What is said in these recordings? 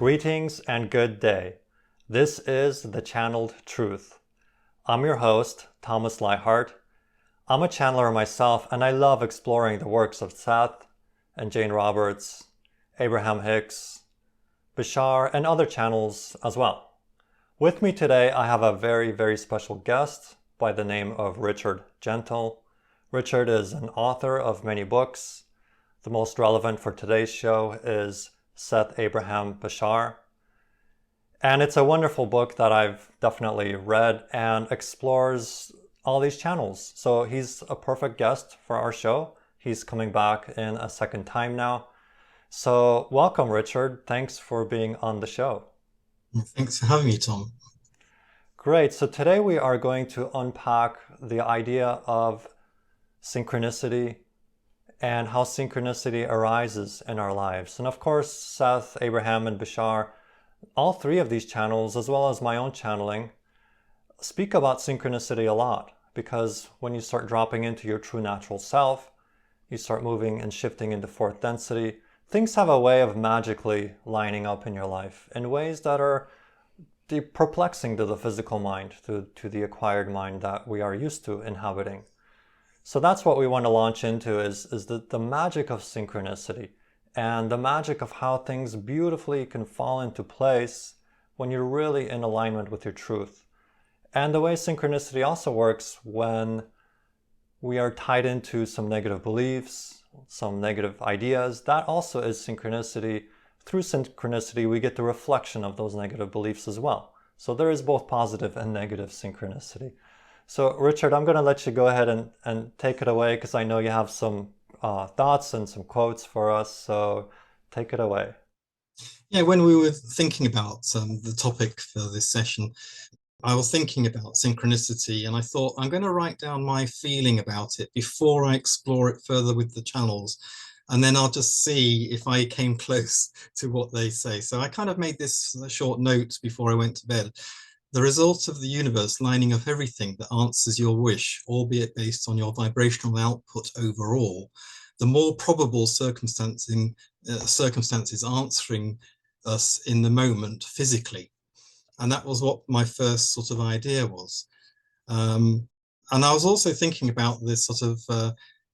Greetings and good day. This is The Channeled Truth. I'm your host, Thomas Leichardt. I'm a channeler myself, and I love exploring the works of Seth and Jane Roberts, Abraham-Hicks, Bashar, and other channels as well. With me today, I have a very, very special guest by the name of Richard Gentle. Richard is an author of many books. The most relevant for today's show is Seth Abraham Bashar. And it's a wonderful book that I've definitely read and explores all these channels. So he's a perfect guest for our show. He's coming back in a second time now. So welcome, Richard. Thanks for being on the show. Thanks for having me, Tom. Great. So today we are going to unpack the idea of synchronicity and how synchronicity arises in our lives. And of course, Seth, Abraham, and Bashar, all three of these channels, as well as my own channeling, speak about synchronicity a lot, because when you start dropping into your true natural self, you start moving and shifting into fourth density, things have a way of magically lining up in your life in ways that are perplexing to the physical mind, to the acquired mind that we are used to inhabiting. So that's what we want to launch into is the magic of synchronicity and the magic of how things beautifully can fall into place when you're really in alignment with your truth. And the way synchronicity also works when we are tied into some negative beliefs, some negative ideas, that also is synchronicity. Through synchronicity, we get the reflection of those negative beliefs as well. So there is both positive and negative synchronicity. So Richard, I'm going to let you go ahead and take it away, because I know you have some thoughts and some quotes for us. So take it away. Yeah, when we were thinking about the topic for this session, I was thinking about synchronicity, and I thought I'm going to write down my feeling about it before I explore it further with the channels. And then I'll just see if I came close to what they say. So I kind of made this short note before I went to bed. The result of the universe lining up everything that answers your wish, albeit based on your vibrational output overall, the more probable circumstances answering us in the moment physically. And that was what my first sort of idea was. And I was also thinking about this sort of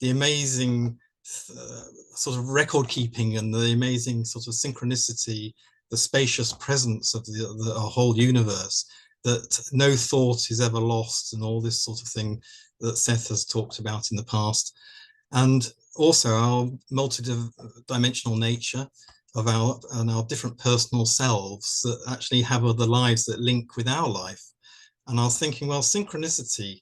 the amazing sort of record keeping and the amazing sort of synchronicity, the spacious presence of the whole universe, that no thought is ever lost, and all this sort of thing that Seth has talked about in the past. And also our multi-dimensional nature of our different personal selves that actually have other lives that link with our life. And I was thinking, well, synchronicity,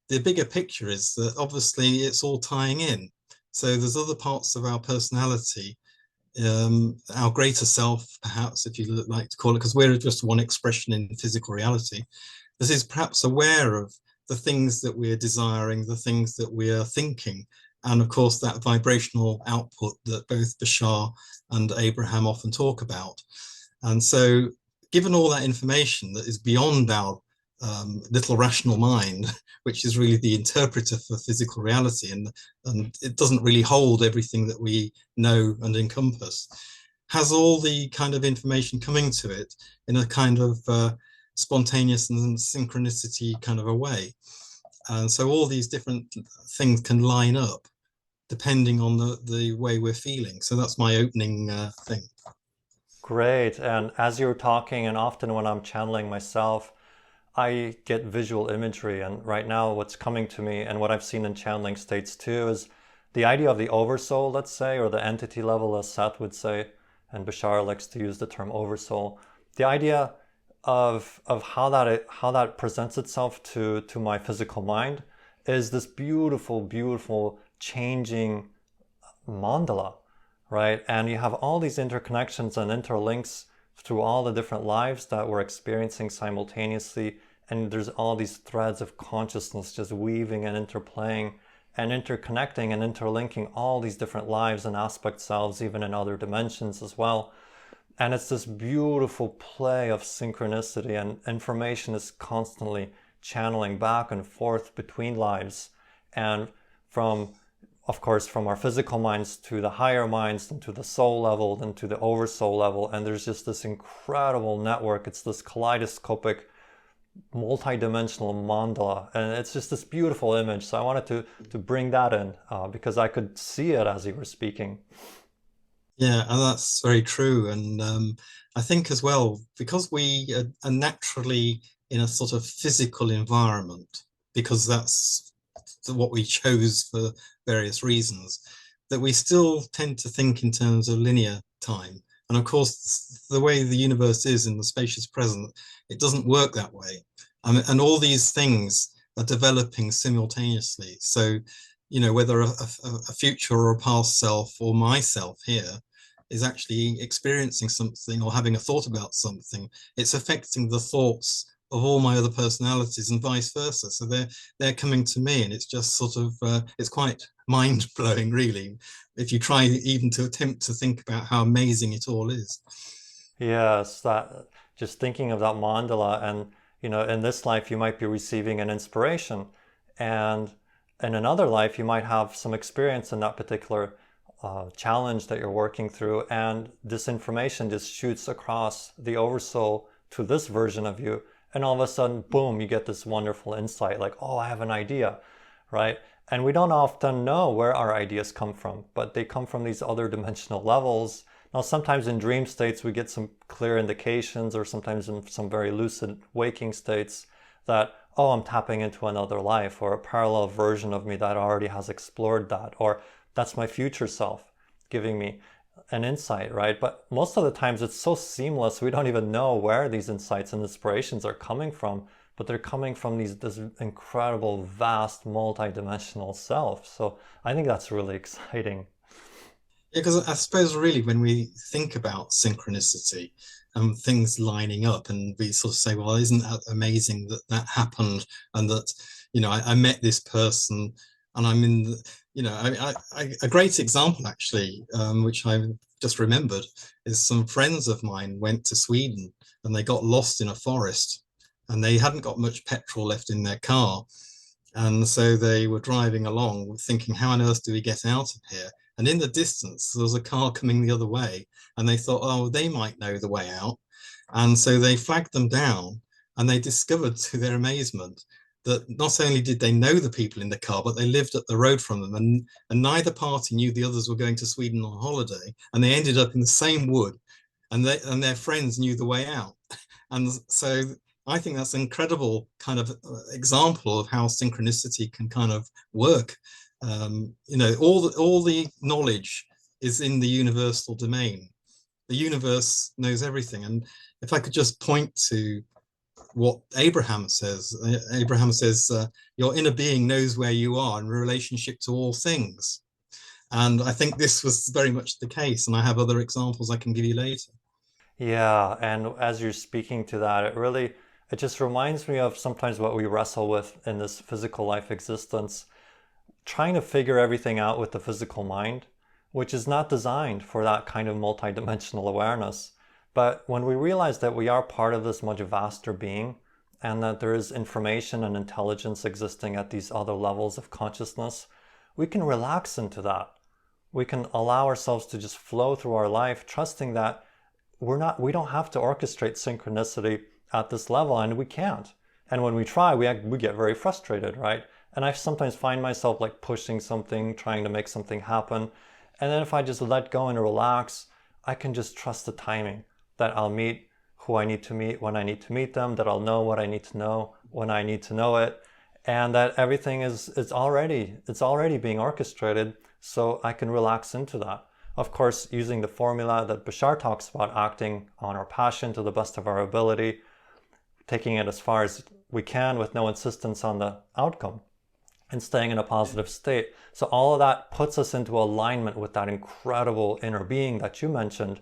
the bigger picture is that obviously it's all tying in. So there's other parts of our personality, our greater self, perhaps, if you like to call it, because we're just one expression in physical reality, that is perhaps aware of the things that we're desiring, the things that we are thinking, and of course that vibrational output that both Bashar and Abraham often talk about. And so given all that information that is beyond our little rational mind, which is really the interpreter for physical reality, and it doesn't really hold everything that we know and encompass, has all the kind of information coming to it in a kind of spontaneous and synchronicity kind of a way. And so all these different things can line up depending on the way we're feeling. So that's my opening thing. Great. And as you're talking, and often when I'm channeling myself, I get visual imagery. And right now what's coming to me, and what I've seen in channeling states too, is the idea of the oversoul, let's say, or the entity level, as Seth would say, and Bashar likes to use the term oversoul. The idea of how that presents itself to my physical mind is this beautiful, beautiful changing mandala, right? And you have all these interconnections and interlinks through all the different lives that we're experiencing simultaneously, and there's all these threads of consciousness just weaving and interplaying and interconnecting and interlinking all these different lives and aspect selves, even in other dimensions as well. And it's this beautiful play of synchronicity, and information is constantly channeling back and forth between lives, and from of course, from our physical minds to the higher minds, then to the soul level, then to the oversoul level. And there's just this incredible network. It's this kaleidoscopic, multi-dimensional mandala. And it's just this beautiful image. So I wanted to bring that in because I could see it as you were speaking. Yeah, and that's very true. And I think as well, because we are naturally in a sort of physical environment, because that's what we chose for various reasons, that we still tend to think in terms of linear time. And of course, the way the universe is in the spacious present, it doesn't work that way. And all these things are developing simultaneously. So, whether a future or a past self or myself here is actually experiencing something or having a thought about something, it's affecting the thoughts of all my other personalities and vice versa. So they're coming to me, and it's just sort of it's quite mind-blowing, really, if you try even to attempt to think about how amazing it all is. Yes, that just thinking of that mandala, and in this life you might be receiving an inspiration, and in another life you might have some experience in that particular challenge that you're working through, and this information just shoots across the oversoul to this version of you, and all of a sudden, boom, you get this wonderful insight, like, oh, I have an idea, right? And we don't often know where our ideas come from, but they come from these other dimensional levels. Now, sometimes in dream states, we get some clear indications, or sometimes in some very lucid waking states that, oh, I'm tapping into another life, or a parallel version of me that already has explored that, or that's my future self giving me an insight, right? But most of the times it's so seamless, we don't even know where these insights and inspirations are coming from, but they're coming from this incredible, vast, multi-dimensional self. So I think that's really exciting. Yeah, because I suppose really when we think about synchronicity and things lining up, and we sort of say, well, isn't that amazing that that happened, and that, I met this person, and I'm in the, a great example actually, which I just remembered, is some friends of mine went to Sweden and they got lost in a forest, and they hadn't got much petrol left in their car. And so they were driving along thinking, how on earth do we get out of here? And in the distance, there was a car coming the other way, and they thought, oh, they might know the way out. And so they flagged them down, and they discovered to their amazement that not only did they know the people in the car, but they lived up the road from them. And neither party knew the others were going to Sweden on holiday. And they ended up in the same wood, and their friends knew the way out. And so I think that's an incredible kind of example of how synchronicity can kind of work. All the knowledge is in the universal domain. The universe knows everything. And if I could just point to what Abraham says, your inner being knows where you are in relationship to all things. And I think this was very much the case. And I have other examples I can give you later. Yeah, and as you're speaking to that, it just reminds me of sometimes what we wrestle with in this physical life existence, trying to figure everything out with the physical mind, which is not designed for that kind of multidimensional awareness. But when we realize that we are part of this much vaster being, and that there is information and intelligence existing at these other levels of consciousness, we can relax into that. We can allow ourselves to just flow through our life, trusting that we don't have to orchestrate synchronicity at this level, and we can't. And when we try, we get very frustrated, right? And I sometimes find myself like pushing something, trying to make something happen. And then if I just let go and relax, I can just trust the timing, that I'll meet who I need to meet when I need to meet them, that I'll know what I need to know when I need to know it, and that everything it's already being orchestrated, so I can relax into that. Of course, using the formula that Bashar talks about, acting on our passion to the best of our ability, taking it as far as we can with no insistence on the outcome, and staying in a positive state. So all of that puts us into alignment with that incredible inner being that you mentioned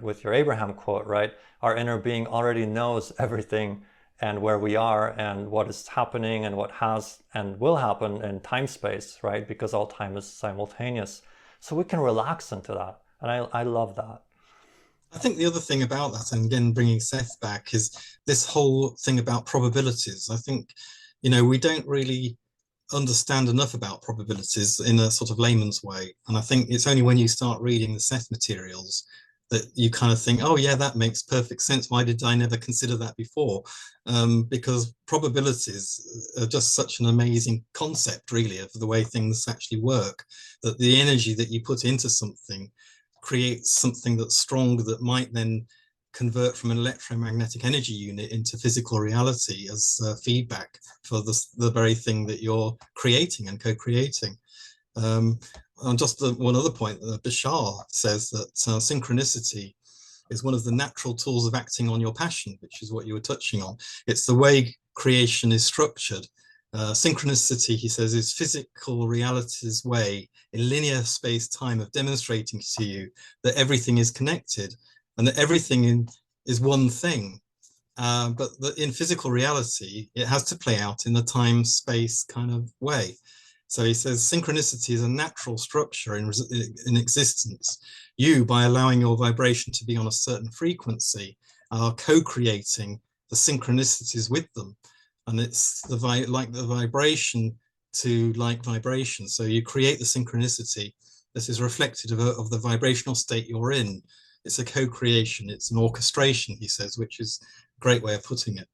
with your Abraham quote, right? Our inner being already knows everything, and where we are and what is happening and what has and will happen in time space, right? Because all time is simultaneous. So we can relax into that. And I love that. I think the other thing about that, and again, bringing Seth back, is this whole thing about probabilities. I think, we don't really understand enough about probabilities in a sort of layman's way. And I think it's only when you start reading the Seth materials that you kind of think, oh yeah, that makes perfect sense. Why did I never consider that before? Because probabilities are just such an amazing concept, really, of the way things actually work, that the energy that you put into something creates something that's strong that might then convert from an electromagnetic energy unit into physical reality as feedback for the very thing that you're creating and co-creating. And just one other point, Bashar says that synchronicity is one of the natural tools of acting on your passion, which is what you were touching on. It's the way creation is structured. Synchronicity, he says, is physical reality's way in linear space-time of demonstrating to you that everything is connected and that everything is one thing. But in physical reality, it has to play out in the time-space kind of way. So he says synchronicity is a natural structure in existence. You, by allowing your vibration to be on a certain frequency, are co-creating the synchronicities with them. And it's like the vibration to like vibration. So you create the synchronicity that is reflective of the vibrational state you're in. It's a co-creation, it's an orchestration, he says, which is a great way of putting it.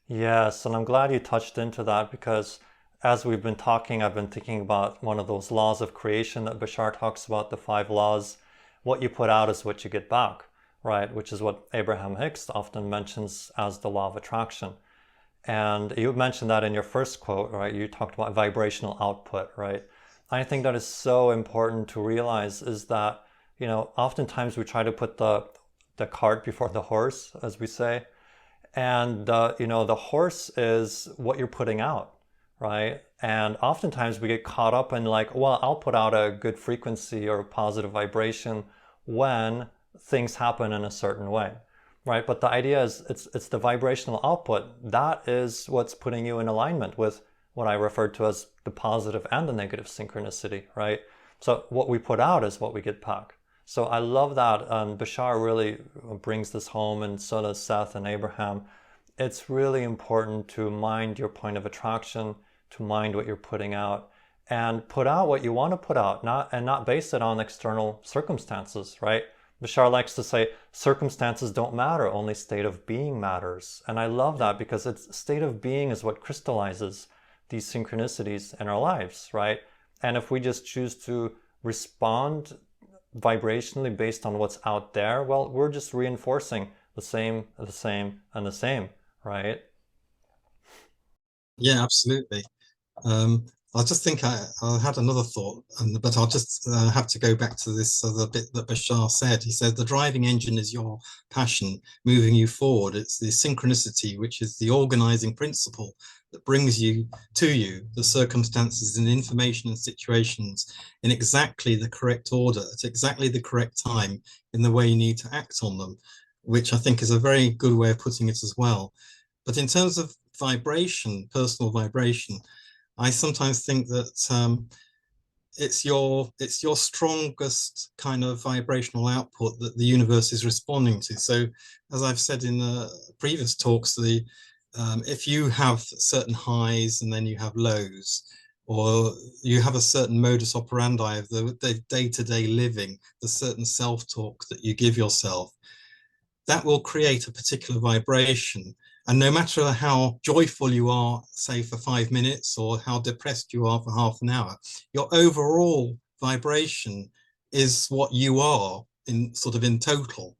Yes, and I'm glad you touched into that because as we've been talking, I've been thinking about one of those laws of creation that Bashar talks about, the 5 laws. What you put out is what you get back, right? Which is what Abraham-Hicks often mentions as the law of attraction. And you mentioned that in your first quote, right? You talked about vibrational output, right? I think that is so important to realize is that, oftentimes we try to put the cart before the horse, as we say. And, the horse is what you're putting out, right? And oftentimes we get caught up in like, well, I'll put out a good frequency or a positive vibration when things happen in a certain way, right? But the idea is it's the vibrational output. That is what's putting you in alignment with what I referred to as the positive and the negative synchronicity, right? So what we put out is what we get back. So I love that. Bashar really brings this home, and so does Seth and Abraham. It's really important to mind your point of attraction, to mind what you're putting out, and put out what you want to put out, not base it on external circumstances, right? Bashar likes to say, circumstances don't matter, only state of being matters. And I love that because it's state of being is what crystallizes these synchronicities in our lives, right? And if we just choose to respond vibrationally based on what's out there, well, we're just reinforcing the same, and the same, right? Yeah, absolutely. I just think I had another thought, but I'll just have to go back to this other bit that Bashar said. He said the driving engine is your passion moving you forward. It's the synchronicity, which is the organizing principle that brings you to you, the circumstances and information and situations in exactly the correct order, at exactly the correct time, in the way you need to act on them, which I think is a very good way of putting it as well. But in terms of vibration, personal vibration, I sometimes think that it's your strongest kind of vibrational output that the universe is responding to. So, as I've said in the previous talks, if you have certain highs and then you have lows, or you have a certain modus operandi of the day-to-day living, the certain self-talk that you give yourself, that will create a particular vibration. And no matter how joyful you are, say for 5 minutes, or how depressed you are for half an hour, your overall vibration is what you are in total.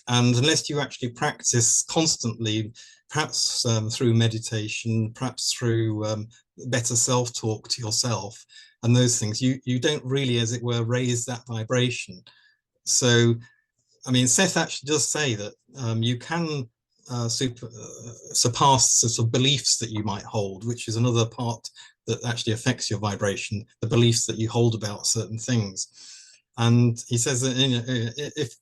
And unless you actually practice constantly, perhaps through meditation, perhaps through better self-talk to yourself and those things, you don't really, as it were, raise that vibration. So I mean, Seth actually does say that you can surpass sort of beliefs that you might hold, which is another part that actually affects your vibration, the beliefs that you hold about certain things. And he says that if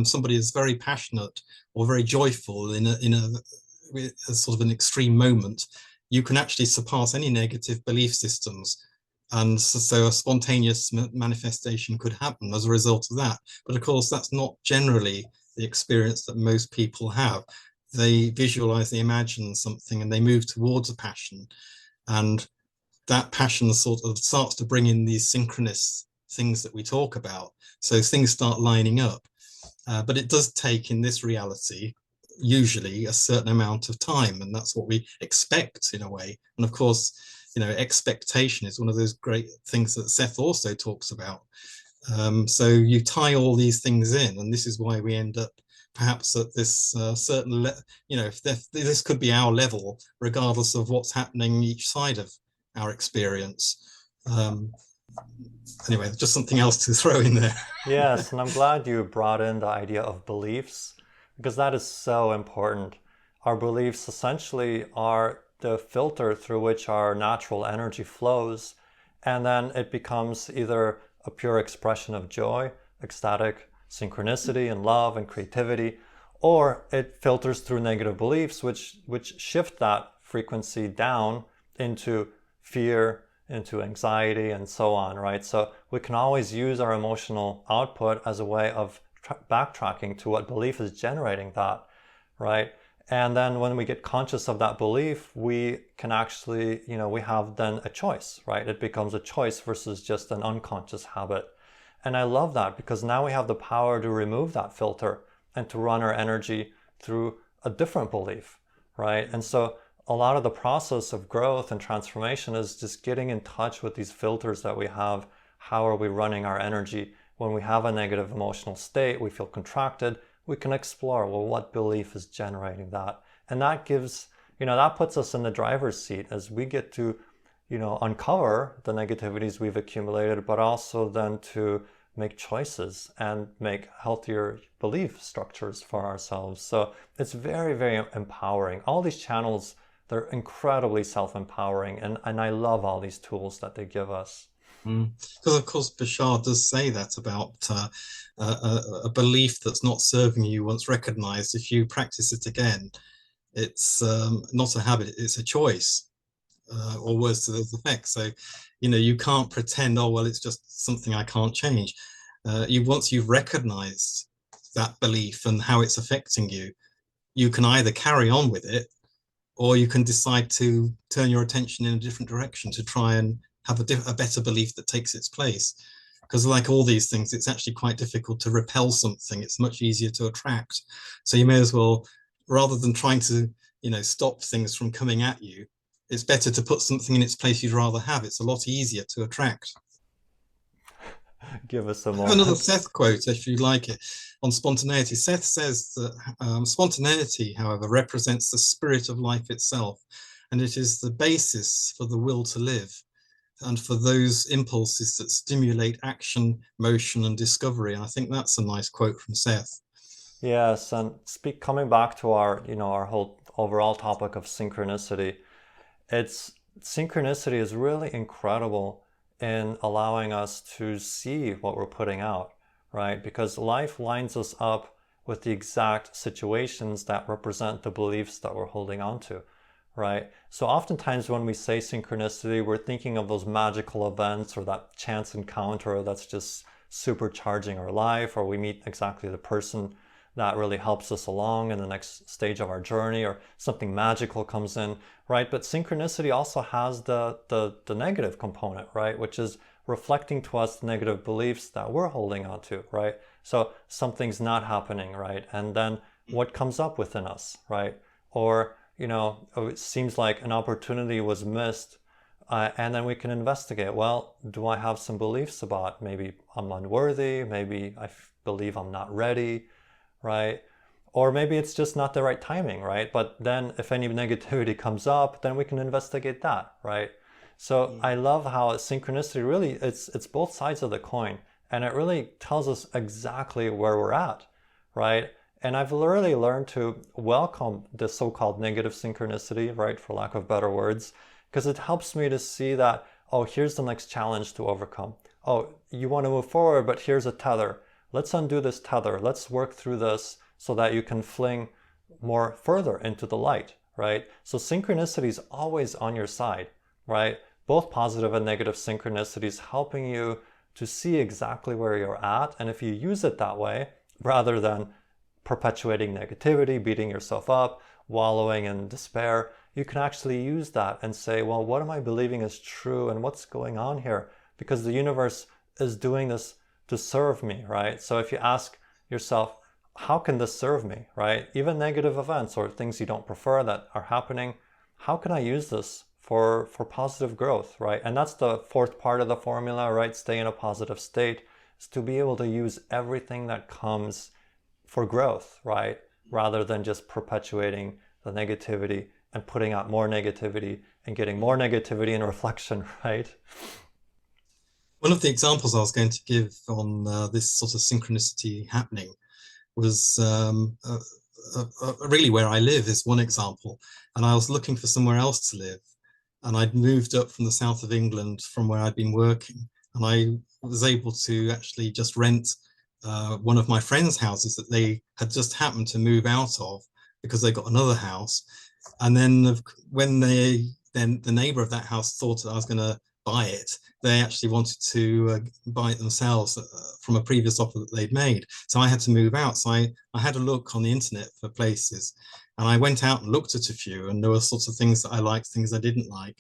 somebody is very passionate or very joyful in a sort of an extreme moment, you can actually surpass any negative belief systems. And so a spontaneous manifestation could happen as a result of that. But of course, that's not generally the experience that most people have. They visualize, they imagine something, and they move towards a passion. And that passion sort of starts to bring in these synchronous things that we talk about. So things start lining up. But it does take, in this reality, usually a certain amount of time, and that's what we expect in a way. And of course, expectation is one of those great things that Seth also talks about. So you tie all these things in, and this is why we end up perhaps at this certain, if this could be our level, regardless of what's happening each side of our experience. Anyway, just something else to throw in there. Yes, and I'm glad you brought in the idea of beliefs, because that is so important. Our beliefs essentially are the filter through which our natural energy flows, and then it becomes either a pure expression of joy, ecstatic synchronicity and love and creativity, or it filters through negative beliefs, which shift that frequency down into fear, into anxiety, and so on, right? So we can always use our emotional output as a way of backtracking to what belief is generating that, right? And then when we get conscious of that belief, we can actually, we have then a choice, right? It becomes a choice versus just an unconscious habit. And I love that, because now we have the power to remove that filter and to run our energy through a different belief, right? And so a lot of the process of growth and transformation is just getting in touch with these filters that we have. How are we running our energy? When we have a negative emotional state, we feel contracted, we can explore, well, what belief is generating that? And that gives, that puts us in the driver's seat as we get to, uncover the negativities we've accumulated, but also then to make choices and make healthier belief structures for ourselves. So it's very, very empowering. All these channels, they're incredibly self-empowering, and I love all these tools that they give us. Because of course Bashar does say that about a belief that's not serving you once recognized. If you practice it again, it's not a habit, it's a choice, or words to those effects. So you can't pretend, oh well, it's just something I can't change. Once you've recognized that belief and how it's affecting you, you can either carry on with it, or you can decide to turn your attention in a different direction to try and have a better belief that takes its place. Because like all these things, it's actually quite difficult to repel something. It's much easier to attract. So you may as well, rather than trying to, stop things from coming at you, it's better to put something in its place you'd rather have. It's a lot easier to attract. Give us some I more. have another Seth quote, if you like it, on spontaneity. Seth says that spontaneity, however, represents the spirit of life itself, and it is the basis for the will to live and for those impulses that stimulate action, motion, and discovery. And I think that's a nice quote from Seth. Yes, and coming back to our, our whole overall topic of synchronicity, synchronicity is really incredible in allowing us to see what we're putting out, right? Because life lines us up with the exact situations that represent the beliefs that we're holding on to, right? So oftentimes when we say synchronicity, we're thinking of those magical events or that chance encounter that's just supercharging our life, or we meet exactly the person that really helps us along in the next stage of our journey, or something magical comes in, right? But synchronicity also has the negative component, right? Which is reflecting to us the negative beliefs that we're holding on to, right? So something's not happening, right? And then what comes up within us, right? Or, it seems like an opportunity was missed, and then we can investigate, well, do I have some beliefs about maybe I'm unworthy, maybe I believe I'm not ready, right? Or maybe it's just not the right timing, right? But then if any negativity comes up, then we can investigate that, right? So I love how synchronicity really, it's both sides of the coin, and it really tells us exactly where we're at, right? And I've really learned to welcome the so-called negative synchronicity, right, for lack of better words, because it helps me to see that, oh, here's the next challenge to overcome. Oh, you want to move forward, but here's a tether. Let's undo this tether. Let's work through this so that you can fling more further into the light, right? So synchronicity is always on your side, right? Both positive and negative synchronicities helping you to see exactly where you're at. And if you use it that way, rather than perpetuating negativity, beating yourself up, wallowing in despair, you can actually use that and say, well, what am I believing is true and what's going on here? Because the universe is doing this to serve me, right? So if you ask yourself, how can this serve me, right? Even negative events or things you don't prefer that are happening, how can I use this for positive growth, right? And that's the fourth part of the formula, right? Stay in a positive state, is to be able to use everything that comes for growth, right? Rather than just perpetuating the negativity and putting out more negativity and getting more negativity in reflection, right? One of the examples I was going to give on this sort of synchronicity happening was really where I live is one example. And I was looking for somewhere else to live. And I'd moved up from the south of England from where I'd been working. And I was able to actually just rent one of my friends' houses that they had just happened to move out of because they got another house. And then when then the neighbor of that house thought that I was going to buy it, they actually wanted to buy it themselves from a previous offer that they'd made. So I had to move out. So I had a look on the internet for places, and I went out and looked at a few, and there were sorts of things that I liked, things I didn't like.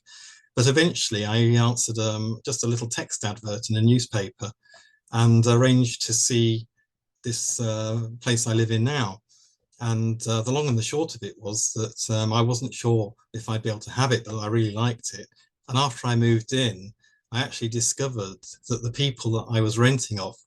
But eventually I answered just a little text advert in a newspaper and arranged to see this place I live in now. And the long and the short of it was that I wasn't sure if I'd be able to have it, but I really liked it. And after I moved in, I actually discovered that the people that I was renting off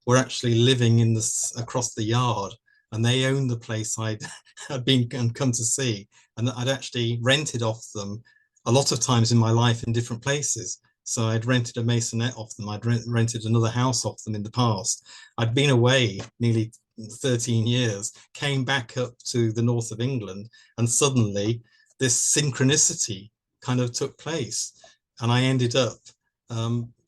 were actually living in this across the yard, and they owned the place I'd had been and come to see, and that I'd actually rented off them a lot of times in my life in different places. So I'd rented a maisonette off them. I'd rented another house off them in the past. I'd been away nearly 13 years, came back up to the north of England, and suddenly this synchronicity kind of took place. And I ended up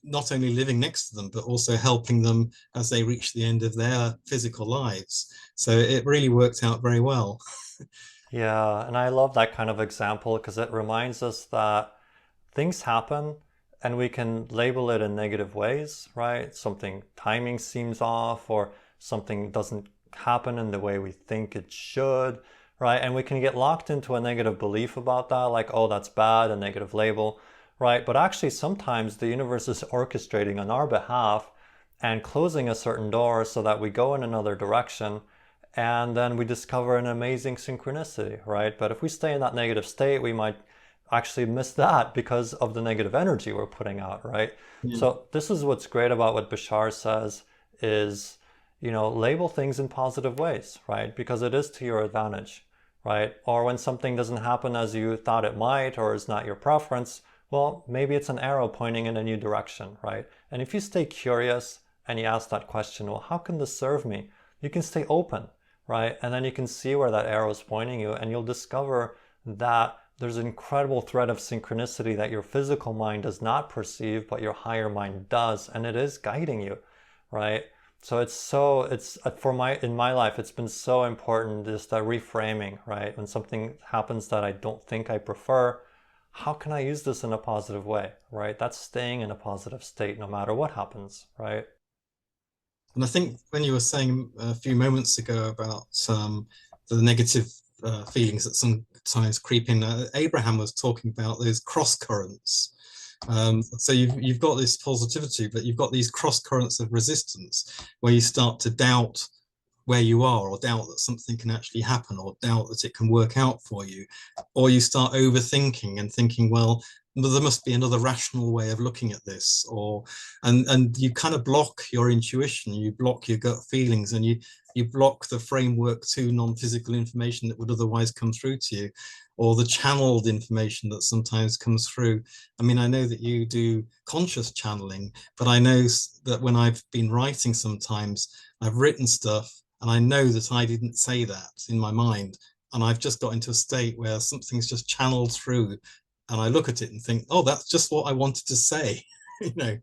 not only living next to them, but also helping them as they reached the end of their physical lives. So it really worked out very well. Yeah, and I love that kind of example because it reminds us that things happen and we can label it in negative ways, right? Something timing seems off or something doesn't happen in the way we think it should, right? And we can get locked into a negative belief about that, like, oh, that's bad, a negative label, right? But actually, sometimes the universe is orchestrating on our behalf and closing a certain door so that we go in another direction and then we discover an amazing synchronicity, right? But if we stay in that negative state, we might actually miss that because of the negative energy we're putting out, right? Yeah. So this is what's great about what Bashar says is, label things in positive ways, right? Because it is to your advantage, right? Or when something doesn't happen as you thought it might or is not your preference, well, maybe it's an arrow pointing in a new direction, right? And if you stay curious and you ask that question, well, how can this serve me? You can stay open, right? And then you can see where that arrow is pointing you, and you'll discover that there's an incredible thread of synchronicity that your physical mind does not perceive, but your higher mind does, and it is guiding you, right? So in my life, it's been so important, just that reframing, right? When something happens that I don't think I prefer, how can I use this in a positive way, right? That's staying in a positive state no matter what happens, right? And I think when you were saying a few moments ago about the negative feelings that sometimes creep in, Abraham was talking about those cross currents. So you've got this positivity, but you've got these cross currents of resistance where you start to doubt where you are, or doubt that something can actually happen, or doubt that it can work out for you, or you start overthinking and thinking, well, there must be another rational way of looking at this, and you kind of block your intuition, you block your gut feelings, and you block the framework to non-physical information that would otherwise come through to you, or the channeled information that sometimes comes through. I mean, I know that you do conscious channeling, but I know that when I've been writing, sometimes I've written stuff and I know that I didn't say that in my mind, and I've just got into a state where something's just channeled through, and I look at it and think, oh, that's just what I wanted to say. you know.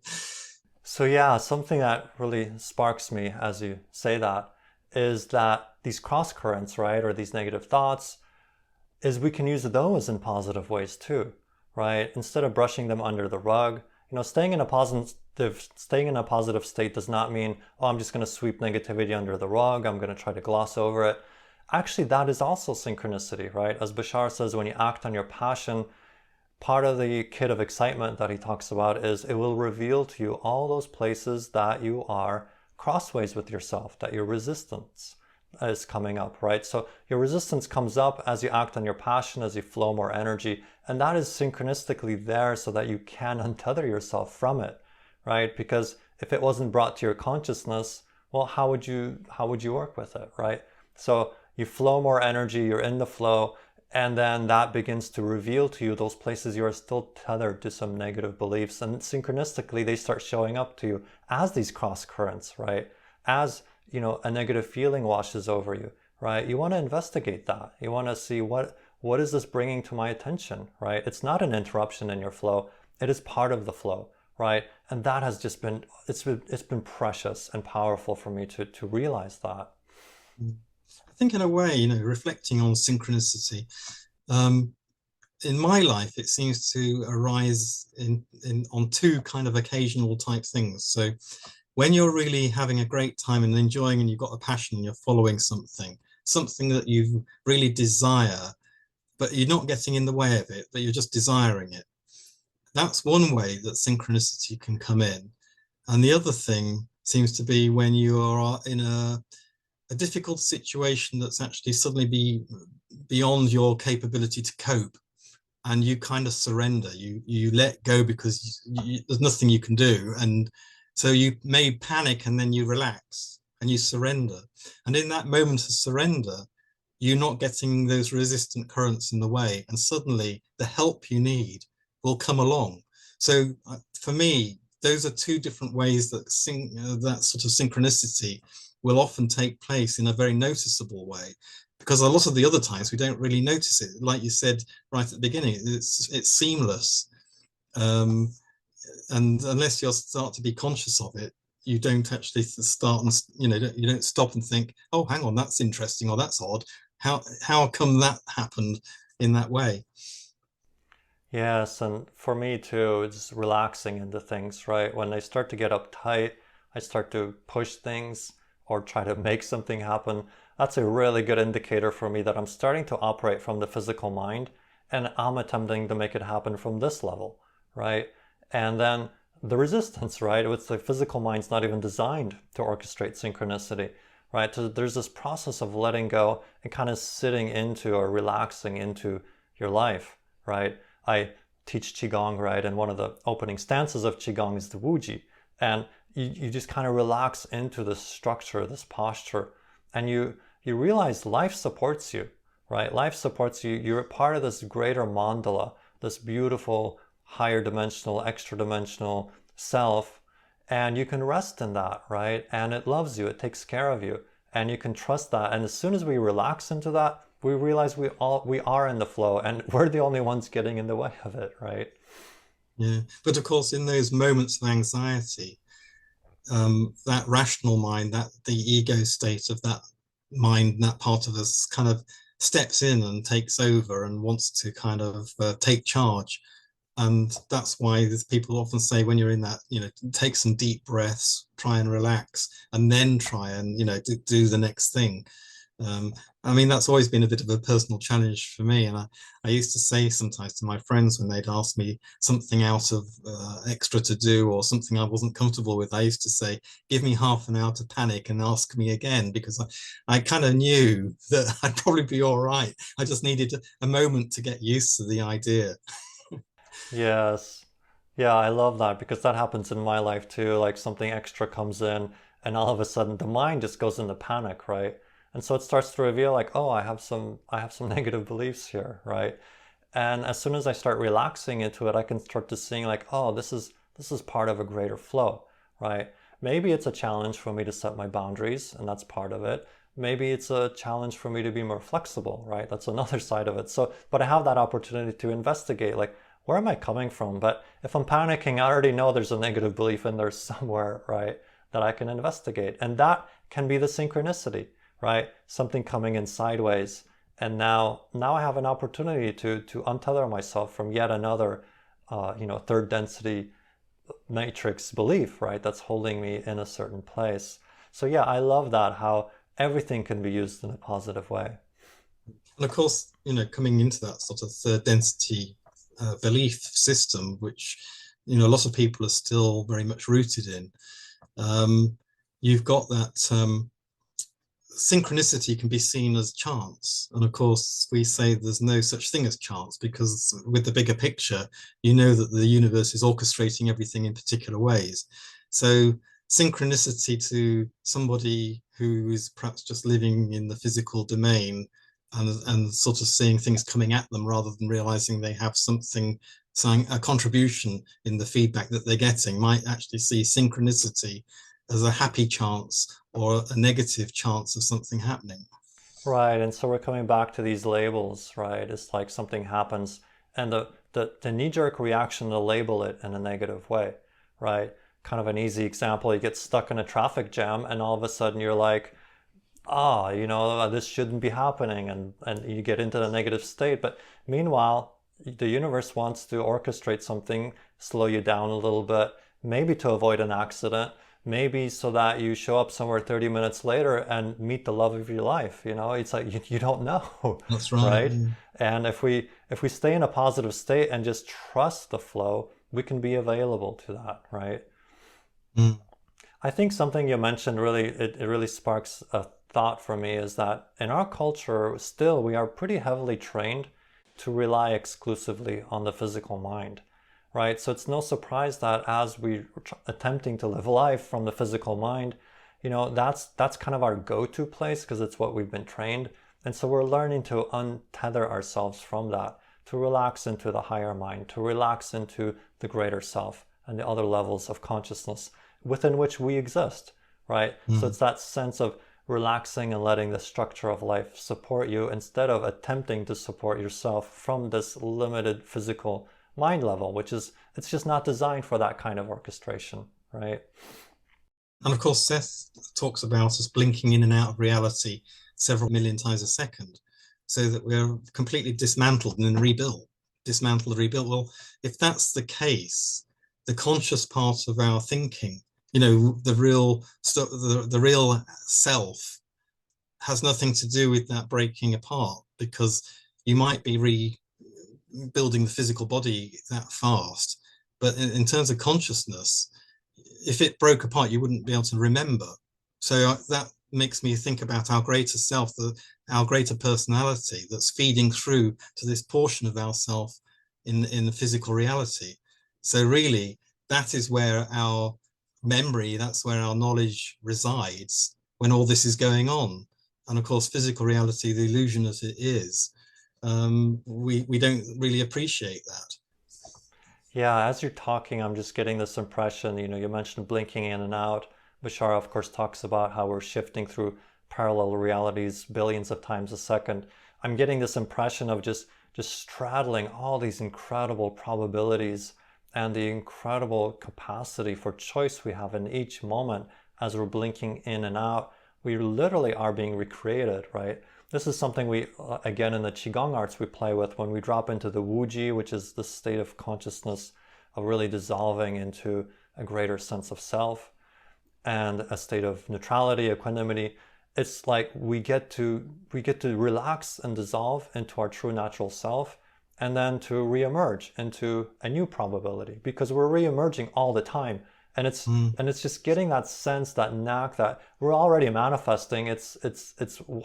So yeah, something that really sparks me as you say that is that these cross currents, right, or these negative thoughts, is we can use those in positive ways too, right? Instead of brushing them under the rug, staying in a positive state does not mean, oh, I'm just going to sweep negativity under the rug. I'm going to try to gloss over it. actually that is also synchronicity, right? As Bashar says, when you act on your passion, part of the kit of excitement that he talks about is it will reveal to you all those places that you are crossways with yourself, that your resistance is coming up, right? So your resistance comes up as you act on your passion, as you flow more energy, and that is synchronistically there so that you can untether yourself from it, right? Because if it wasn't brought to your consciousness, well, how would you work with it, right? So you flow more energy, you're in the flow, and then that begins to reveal to you those places you are still tethered to some negative beliefs. And synchronistically, they start showing up to you as these cross currents, right? As, a negative feeling washes over you, right? You want to investigate that. You want to see what is this bringing to my attention, right? It's not an interruption in your flow. It is part of the flow, right? And that has just been, it's been precious and powerful for me to realize that. I think in a way, reflecting on synchronicity, in my life, it seems to arise on two kind of occasional type things. So when you're really having a great time and enjoying, and you've got a passion and you're following something that you really desire, but you're not getting in the way of it, but you're just desiring it. That's one way that synchronicity can come in. And the other thing seems to be when you are in a difficult situation that's actually suddenly beyond your capability to cope, and you kind of surrender, you let go because there's nothing you can do, and so you may panic, and then you relax and you surrender, and in that moment of surrender you're not getting those resistant currents in the way, and suddenly the help you need will come along. So for me, those are two different ways that that sort of synchronicity will often take place in a very noticeable way, because a lot of the other times we don't really notice it. Like you said right at the beginning, it's seamless, and unless you start to be conscious of it, you don't actually start and you don't stop and think, oh, hang on, that's interesting, or that's odd. How come that happened in that way? Yes, and for me too, it's relaxing into things, right? When I start to get uptight, I start to push things or try to make something happen. That's a really good indicator for me that I'm starting to operate from the physical mind, and I'm attempting to make it happen from this level, right? And then the resistance, right? It's the physical mind's not even designed to orchestrate synchronicity, right? So there's this process of letting go and kind of sitting into or relaxing into your life, right? I teach Qigong, right? And one of the opening stances of Qigong is the Wuji. And you just kind of relax into this structure, this posture, and you realize life supports you, right? Life supports you. You're part of this greater mandala, this beautiful, higher dimensional, extra dimensional self, and you can rest in that, right? And it loves you, it takes care of you, and you can trust that. And as soon as we relax into that, we realize we are in the flow, and we're the only ones getting in the way of it, right? Yeah, but of course, in those moments of anxiety, that rational mind, that the ego state of that mind, that part of us kind of steps in and takes over and wants to kind of take charge. And that's why people often say, when you're in that, take some deep breaths, try and relax, and then try and, do the next thing. I mean, that's always been a bit of a personal challenge for me. And I used to say sometimes to my friends when they'd ask me something out of extra to do, or something I wasn't comfortable with, I used to say, give me half an hour to panic and ask me again, because I kind of knew that I'd probably be all right. I just needed a moment to get used to the idea. Yes. Yeah, I love that because that happens in my life too. Like something extra comes in and all of a sudden the mind just goes into panic, right? And so it starts to reveal like, oh, I have some negative beliefs here, right? And as soon as I start relaxing into it, I can start to seeing like, oh, this is part of a greater flow, right? Maybe it's a challenge for me to set my boundaries, and that's part of it. Maybe it's a challenge for me to be more flexible, right? That's another side of it. So, but I have that opportunity to investigate, like, where am I coming from? But if I'm panicking, I already know there's a negative belief in there somewhere, right? That I can investigate. And that can be the synchronicity, right? Something coming in sideways. And now I have an opportunity to untether myself from yet another, third density matrix belief, right? That's holding me in a certain place. So yeah, I love that, how everything can be used in a positive way. And of course, coming into that sort of third density belief system, which, a lot of people are still very much rooted in, you've got that synchronicity can be seen as chance. And of course, we say there's no such thing as chance, because with the bigger picture, that the universe is orchestrating everything in particular ways. So synchronicity to somebody who is perhaps just living in the physical domain and sort of seeing things coming at them rather than realizing they have a contribution in the feedback that they're getting, might actually see synchronicity as a happy chance or a negative chance of something happening. Right, and so we're coming back to these labels, right? It's like something happens and the knee-jerk reaction to label it in a negative way, right? Kind of an easy example, you get stuck in a traffic jam and all of a sudden you're like, this shouldn't be happening, and you get into the negative state. But meanwhile, the universe wants to orchestrate something, slow you down a little bit, maybe to avoid an accident, maybe so that you show up somewhere 30 minutes later and meet the love of your life. It's like you don't know. That's right. Right? Yeah. And if we stay in a positive state and just trust the flow, we can be available to that, right? Mm. I think something you mentioned it really sparks a thought for me, is that in our culture still we are pretty heavily trained to rely exclusively on the physical mind, right? So it's no surprise that as we attempting to live life from the physical mind, that's kind of our go-to place because it's what we've been trained. And so we're learning to untether ourselves from that, to relax into the higher mind, to relax into the greater self and the other levels of consciousness within which we exist, right? So it's that sense of relaxing and letting the structure of life support you instead of attempting to support yourself from this limited physical mind level, it's just not designed for that kind of orchestration, right? And of course, Seth talks about us blinking in and out of reality several million times a second, so that we're completely dismantled and then rebuilt. Well, if that's the case, the conscious part of our thinking, the real self, has nothing to do with that breaking apart, because you might be rebuilding the physical body that fast, but in terms of consciousness, if it broke apart, you wouldn't be able to remember. So that makes me think about our greater self, our greater personality that's feeding through to this portion of ourself in the physical reality. So really, that is where our memory, that's where our knowledge resides when all this is going on. And of course, physical reality, the illusion as it is, we don't really appreciate that. Yeah, as you're talking, I'm just getting this impression, you mentioned blinking in and out. Bashar, of course, talks about how we're shifting through parallel realities billions of times a second. I'm getting this impression of just straddling all these incredible probabilities and the incredible capacity for choice we have in each moment as we're blinking in and out. We literally are being recreated, right? This is something we, again, in the Qigong arts we play with when we drop into the Wuji, which is the state of consciousness of really dissolving into a greater sense of self and a state of neutrality, equanimity. It's like we get to relax and dissolve into our true natural self, and then to reemerge into a new probability, because we're reemerging all the time. And it's just getting that sense, that knack that we're already manifesting. It's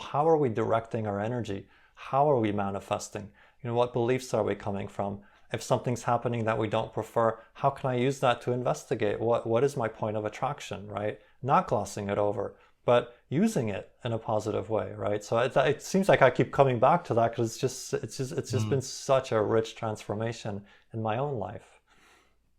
how are we directing our energy? How are we manifesting? What beliefs are we coming from? If something's happening that we don't prefer, how can I use that to investigate? What is my point of attraction, right? Not glossing it over, but using it in a positive way, right? So it seems like I keep coming back to that because it's just been such a rich transformation in my own life.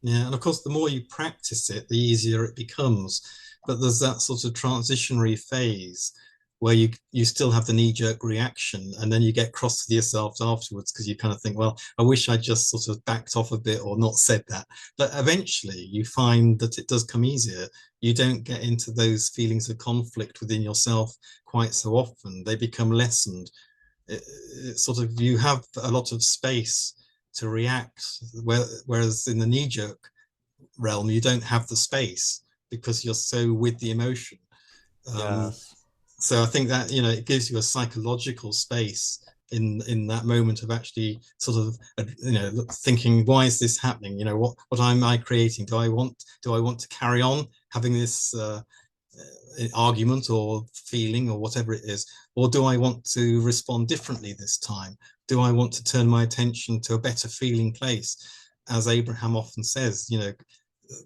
Yeah, and of course, the more you practice it, the easier it becomes. But there's that sort of transitionary phase where you still have the knee-jerk reaction, and then you get cross with yourself afterwards because you kind of think, well, I wish I just sort of backed off a bit or not said that. But eventually you find that it does come easier. You don't get into those feelings of conflict within yourself quite so often. They become lessened. It sort of, you have a lot of space to react, whereas in the knee-jerk realm you don't have the space because you're so with the emotion. Yes. So I think that, it gives you a psychological space in that moment of actually sort of, thinking, why is this happening? What am I creating? Do I want to carry on having this argument or feeling or whatever it is, or do I want to respond differently this time? Do I want to turn my attention to a better feeling place? As Abraham often says,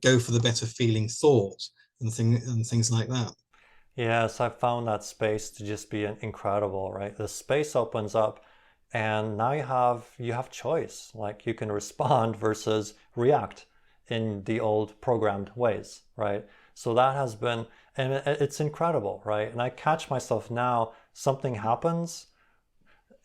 go for the better feeling thought and things like that. Yes, I found that space to just be incredible, right? The space opens up and now you have choice. Like you can respond versus react in the old programmed ways, right? So that has been, and it's incredible, right? And I catch myself now, something happens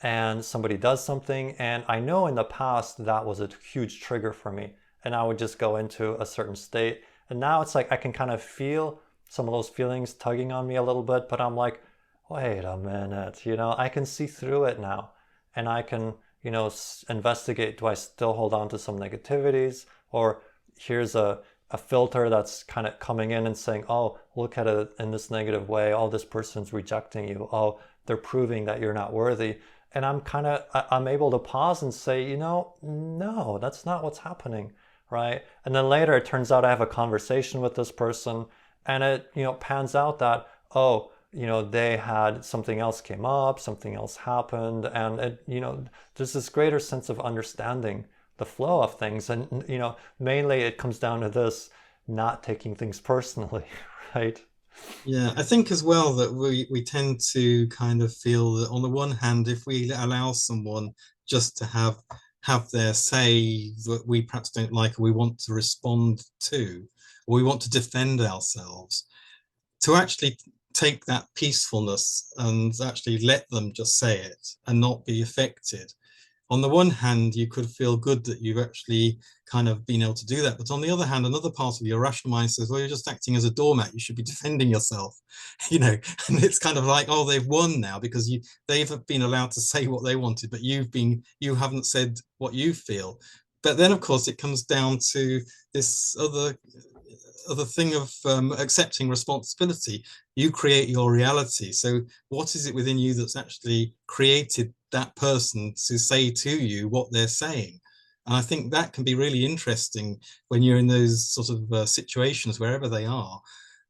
and somebody does something, and I know in the past that was a huge trigger for me, and I would just go into a certain state. And now it's like I can kind of feel some of those feelings tugging on me a little bit, but I'm like, wait a minute, I can see through it now, and I can, investigate. Do I still hold on to some negativities, or here's a filter that's kind of coming in and saying, oh, look at it in this negative way. Oh, this person's rejecting you. Oh, they're proving that you're not worthy. And I'm able to pause and say, no, that's not what's happening, right? And then later it turns out I have a conversation with this person, and it, pans out that, oh, they had something else came up, something else happened, and it, there's this greater sense of understanding the flow of things. And, mainly it comes down to this, not taking things personally, right? Yeah, I think as well that we tend to kind of feel that on the one hand, if we allow someone just to have their say that we perhaps don't like, or we want to respond to, or we want to defend ourselves, to actually take that peacefulness and actually let them just say it and not be affected. On the one hand, you could feel good that you've actually kind of been able to do that. But on the other hand, another part of your rational mind says, well, you're just acting as a doormat. You should be defending yourself, and it's kind of like, oh, they've won now because they've been allowed to say what they wanted, but you haven't said what you feel. But then, of course, it comes down to this other thing of accepting responsibility. You create your reality. So what is it within you that's actually created that person to say to you what they're saying? And I think that can be really interesting when you're in those sort of situations, wherever they are,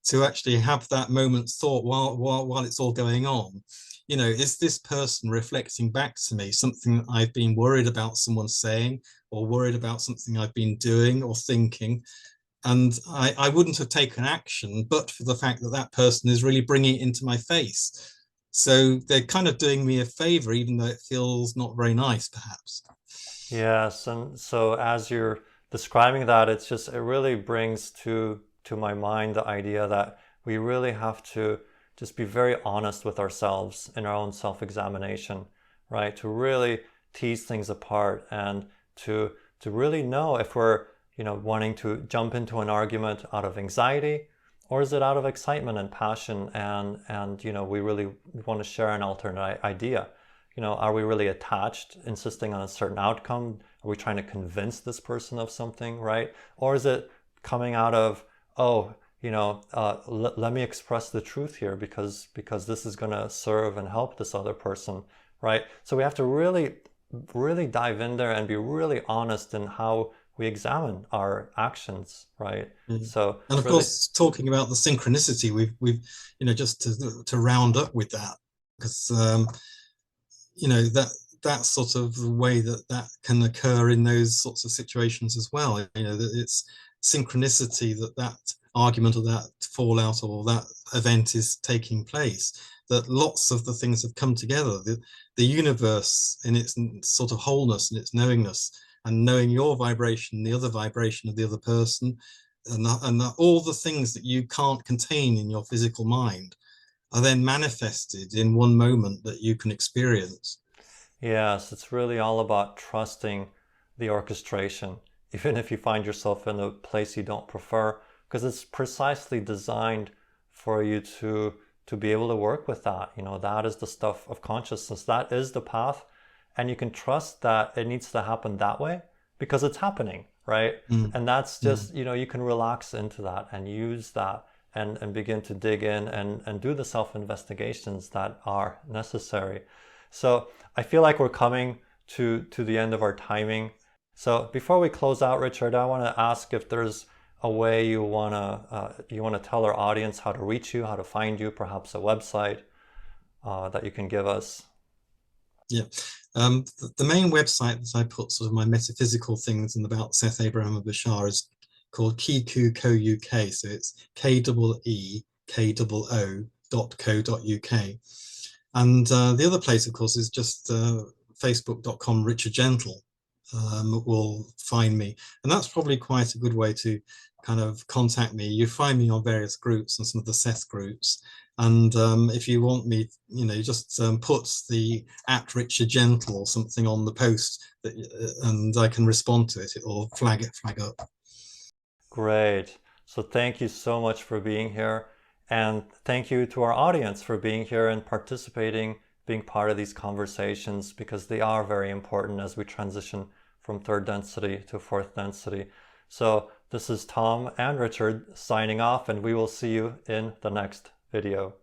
to actually have that moment's thought while it's all going on. Is this person reflecting back to me something that I've been worried about someone saying, or worried about something I've been doing or thinking? And I wouldn't have taken action but for the fact that that person is really bringing it into my face. So they're kind of doing me a favor, even though it feels not very nice, perhaps. Yes, and so as you're describing that, it really brings to my mind the idea that we really have to just be very honest with ourselves in our own self-examination, right? To really tease things apart, and to really know if we're, wanting to jump into an argument out of anxiety, or is it out of excitement and passion, and we really want to share an alternate idea. Are we really attached, insisting on a certain outcome? Are we trying to convince this person of something, right? Or is it coming out of, oh, let me express the truth here because this is going to serve and help this other person, right? So we have to really, really dive in there and be really honest in how we examine our actions, right? Mm. So And of really, course, talking about the synchronicity, we've just to round up with that, because that sort of way that can occur in those sorts of situations as well. That it's synchronicity that argument or that fallout or that event is taking place, that lots of the things have come together. The universe in its sort of wholeness and its knowingness, and knowing your vibration, the other vibration of the other person, and all the things that you can't contain in your physical mind are then manifested in one moment that you can experience. yes, it's really all about trusting the orchestration, even if you find yourself in a place you don't prefer, because it's precisely designed for you to be able to work with that. That is the stuff of consciousness. That is the path, and you can trust that it needs to happen that way because it's happening, right? Mm. And that's Mm. just, you can relax into that and use that and begin to dig in and do the self-investigations that are necessary. So I feel like we're coming to the end of our timing. So before we close out, Richard, I want to ask if there's a way you want to tell our audience how to reach you, how to find you, perhaps a website that you can give us. Yeah, the main website that I put sort of my metaphysical things and about Seth, Abraham and Bashar is called Kiku.co.uk. So it's KEEKOO.co.uk. And the other place, of course, is just facebook.com Richard Gentle will find me. And that's probably quite a good way to kind of contact me. You find me on various groups and some of the Seth groups. And if you want me, just put the @Richard Gentle or something on the post, and I can respond to it or flag up. Great. So thank you so much for being here. And thank you to our audience for being here and participating, being part of these conversations, because they are very important as we transition from third density to fourth density. So this is Tom and Richard signing off, and we will see you in the next video.